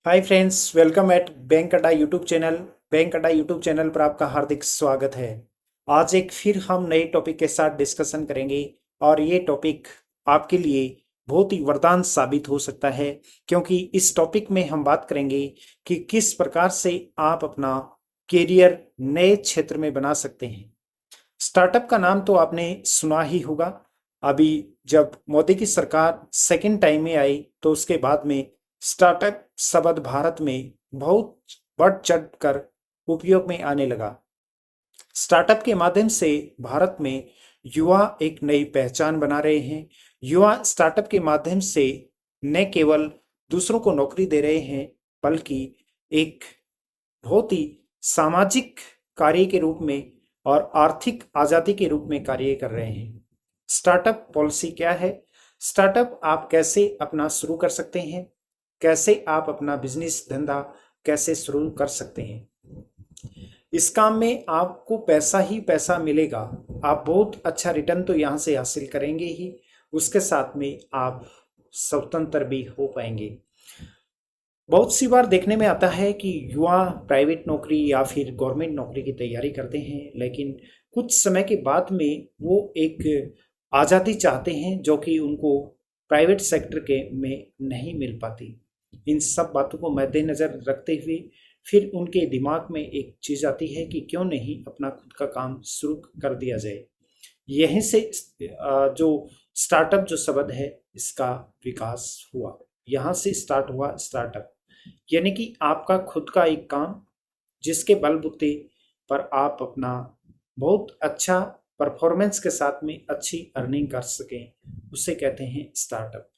Hi friends, welcome at bank अड्डा YouTube channel. Bank अड्डा YouTube channel पर आपका हार्दिक स्वागत है। आज एक फिर हम नए टॉपिक के साथ डिस्कशन करेंगे और ये टॉपिक आपके लिए बहुत ही वरदान साबित हो सकता है, क्योंकि इस टॉपिक में हम बात करेंगे कि किस प्रकार से आप अपना कैरियर नए क्षेत्र में बना सकते हैं। स्टार्टअप का नाम तो आपने सुना ही होगा। अभी जब मोदी की सरकार सेकंड टाइम में आई तो उसके बाद में स्टार्टअप शब्द भारत में बहुत बढ़ चढ़ कर उपयोग में आने लगा। स्टार्टअप के माध्यम से भारत में युवा एक नई पहचान बना रहे हैं। युवा स्टार्टअप के माध्यम से न केवल दूसरों को नौकरी दे रहे हैं, बल्कि एक बहुत ही सामाजिक कार्य के रूप में और आर्थिक आजादी के रूप में कार्य कर रहे हैं। स्टार्टअप पॉलिसी क्या है? स्टार्टअप आप कैसे अपना शुरू कर सकते हैं, कैसे आप अपना बिजनेस धंधा कैसे शुरू कर सकते हैं। इस काम में आपको पैसा ही पैसा मिलेगा। आप बहुत अच्छा रिटर्न तो यहाँ से हासिल करेंगे ही, उसके साथ में आप स्वतंत्र भी हो पाएंगे। बहुत सी बार देखने में आता है कि युवा प्राइवेट नौकरी या फिर गवर्नमेंट नौकरी की तैयारी करते हैं, लेकिन कुछ समय के बाद में वो एक आज़ादी चाहते हैं जो कि उनको प्राइवेट सेक्टर के में नहीं मिल पाती। इन सब बातों को मद्देनज़र रखते हुए फिर उनके दिमाग में एक चीज़ आती है कि क्यों नहीं अपना खुद का काम शुरू कर दिया जाए। यहीं से जो स्टार्टअप जो शब्द है इसका विकास हुआ। यहाँ से स्टार्ट हुआ स्टार्टअप, यानी कि आपका खुद का एक काम जिसके बलबूते पर आप अपना बहुत अच्छा परफॉर्मेंस के साथ में अच्छी अर्निंग कर सकें, उसे कहते हैं स्टार्टअप।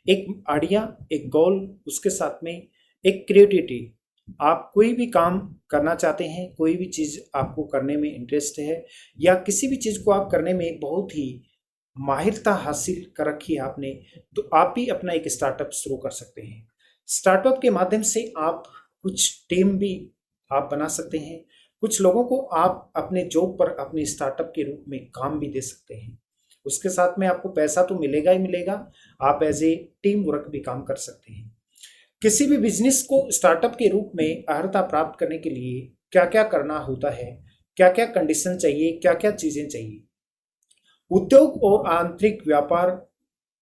एक आइडिया, एक गोल, उसके साथ में एक क्रिएटिविटी। आप कोई भी काम करना चाहते हैं, कोई भी चीज़ आपको करने में इंटरेस्ट है, या किसी भी चीज़ को आप करने में बहुत ही माहिरता हासिल कर रखी है आपने, तो आप भी अपना एक स्टार्टअप शुरू कर सकते हैं। स्टार्टअप के माध्यम से आप कुछ टीम भी आप बना सकते हैं। कुछ लोगों को आप अपने जॉब पर अपने स्टार्टअप के रूप में काम भी दे सकते हैं। उसके साथ में आपको पैसा तो मिलेगा ही मिलेगा, आप एज ए टीम वर्क भी काम कर सकते हैं। किसी भी बिजनेस को स्टार्टअप के रूप में अर्हता प्राप्त करने के लिए क्या क्या करना होता है, क्या क्या कंडीशन चाहिए, क्या क्या चीजें चाहिए। उद्योग और आंतरिक व्यापार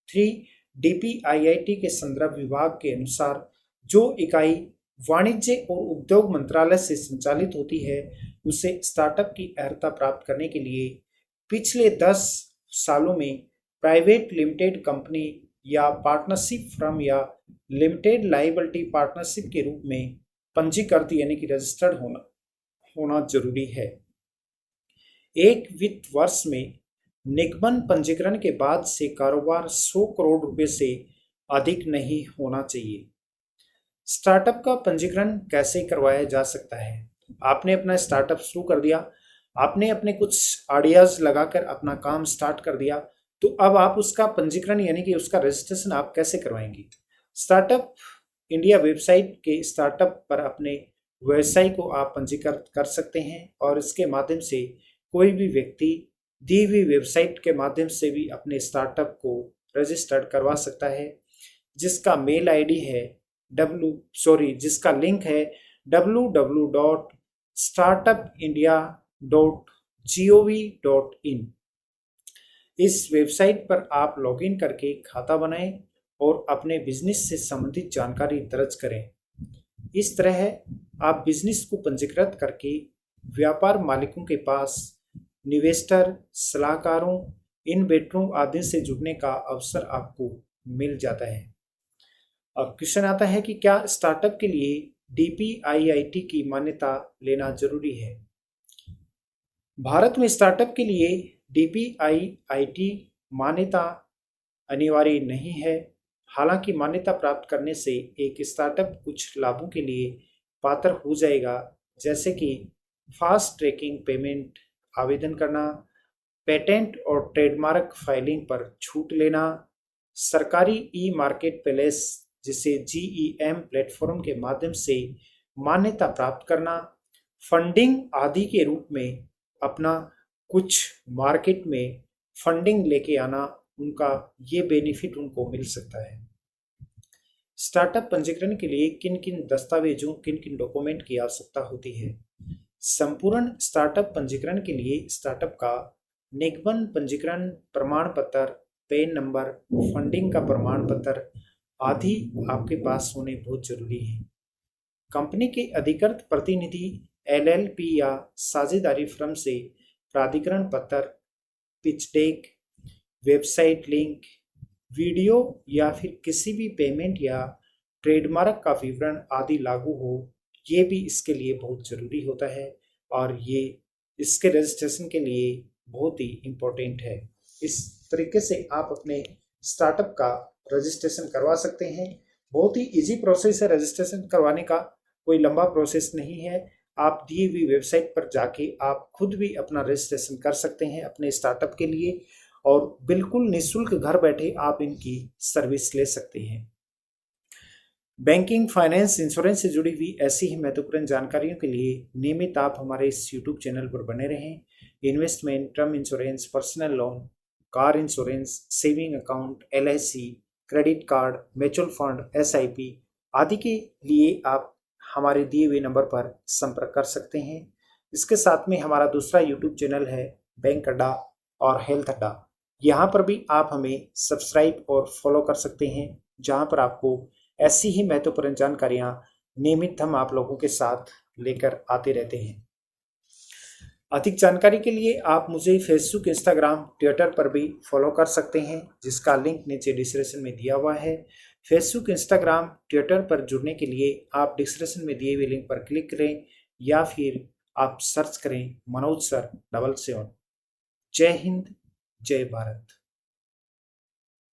3 DPIIT के संदर्भ विभाग के अनुसार जो इकाई वाणिज्य और उद्योग मंत्रालय से संचालित होती है, उसे स्टार्टअप की अर्हता प्राप्त करने के लिए पिछले 10 सालों में प्राइवेट लिमिटेड कंपनी या पार्टनरशिप फर्म या लिमिटेड लाइबिलिटी पार्टनरशिप के रूप में पंजीकृत यानी कि रजिस्टर्ड होना होना जरूरी है। एक वित्त वर्ष में निगमन पंजीकरण के बाद से कारोबार 100 करोड़ रुपए से अधिक नहीं होना चाहिए। स्टार्टअप का पंजीकरण कैसे करवाया जा सकता है? आपने अपना स्टार्टअप शुरू कर दिया, आपने अपने कुछ आइडियाज लगाकर अपना काम स्टार्ट कर दिया, तो अब आप उसका पंजीकरण यानी कि उसका रजिस्ट्रेशन आप कैसे करवाएंगे? स्टार्टअप इंडिया वेबसाइट के स्टार्टअप पर अपने व्यवसाय को आप पंजीकृत कर सकते हैं, और इसके माध्यम से कोई भी व्यक्ति दी हुई वेबसाइट के माध्यम से भी अपने स्टार्टअप को रजिस्टर्ड करवा सकता है, जिसका मेल आईडी है जिसका लिंक है www.startupindia.gov.in। इस वेबसाइट पर आप लॉगिन करके खाता बनाएं और अपने बिजनेस से संबंधित जानकारी दर्ज करें। इस तरह आप बिजनेस को पंजीकृत करके व्यापार मालिकों के पास निवेस्टर, सलाहकारों, इन्वेस्टरों आदि से जुड़ने का अवसर आपको मिल जाता है। अब क्वेश्चन आता है कि क्या स्टार्टअप के लिए DPIIT की मान्यता लेना जरूरी है? भारत में स्टार्टअप के लिए DPIIT मान्यता अनिवार्य नहीं है। हालांकि मान्यता प्राप्त करने से एक स्टार्टअप कुछ लाभों के लिए पात्र हो जाएगा, जैसे कि फास्ट ट्रैकिंग पेमेंट आवेदन करना, पेटेंट और ट्रेडमार्क फाइलिंग पर छूट लेना, सरकारी ई मार्केट प्लेस जिसे GEM प्लेटफॉर्म के माध्यम से मान्यता प्राप्त करना, फंडिंग आदि के रूप में अपना कुछ मार्केट में फंडिंग लेके आना, उनका ये बेनिफिट उनको मिल सकता है। स्टार्टअप पंजीकरण के लिए किन किन दस्तावेजों किन किन डॉक्यूमेंट की आवश्यकता होती है? संपूर्ण स्टार्टअप पंजीकरण के लिए स्टार्टअप का निगमन पंजीकरण प्रमाण पत्र, पैन नंबर, फंडिंग का प्रमाण पत्र आदि आपके पास होने बहुत जरूरी है। कंपनी के अधिकृत प्रतिनिधि, एलएलपी या साझेदारी फर्म से प्राधिकरण पत्र, pitch deck, website link, video या फिर किसी भी पेमेंट या ट्रेडमार्क का विवरण आदि लागू हो, ये भी इसके लिए बहुत ज़रूरी होता है और ये इसके रजिस्ट्रेशन के लिए बहुत ही इम्पोर्टेंट है। इस तरीके से आप अपने स्टार्टअप का रजिस्ट्रेशन करवा सकते हैं। बहुत ही इजी प्रोसेस है रजिस्ट्रेशन करवाने का, कोई लंबा प्रोसेस नहीं है। आप दी हुई वेबसाइट पर जाके आप खुद भी अपना रजिस्ट्रेशन कर सकते हैं अपने स्टार्टअप के लिए और बिल्कुल निःशुल्क घर बैठे आप इनकी सर्विस ले सकते हैं। बैंकिंग, फाइनेंस, इंश्योरेंस से जुड़ी हुई ऐसी ही महत्वपूर्ण जानकारियों के लिए नियमित आप हमारे इस यूट्यूब चैनल पर बने रहें। Investment, term insurance, personal loan, car insurance, saving account, LIC, credit card, mutual fund, SIP आदि के लिए आप हमारे दिए हुए नंबर पर संपर्क कर सकते हैं। इसके साथ में हमारा दूसरा यूट्यूब चैनल है बैंक अड्डा और हेल्थ अड्डा। यहाँ पर भी आप हमें सब्सक्राइब और फॉलो कर सकते हैं, जहाँ पर आपको ऐसी ही महत्वपूर्ण जानकारियाँ नियमित हम आप लोगों के साथ लेकर आते रहते हैं। अधिक जानकारी के लिए आप मुझे फेसबुक, इंस्टाग्राम, ट्विटर पर भी फॉलो कर सकते हैं, जिसका लिंक नीचे डिस्क्रिप्शन में दिया हुआ है। फेसबुक, इंस्टाग्राम, ट्विटर पर जुड़ने के लिए आप डिस्क्रिप्शन में दिए हुए लिंक पर क्लिक करें या फिर आप सर्च करें मनोज सर 777। जय हिंद, जय भारत।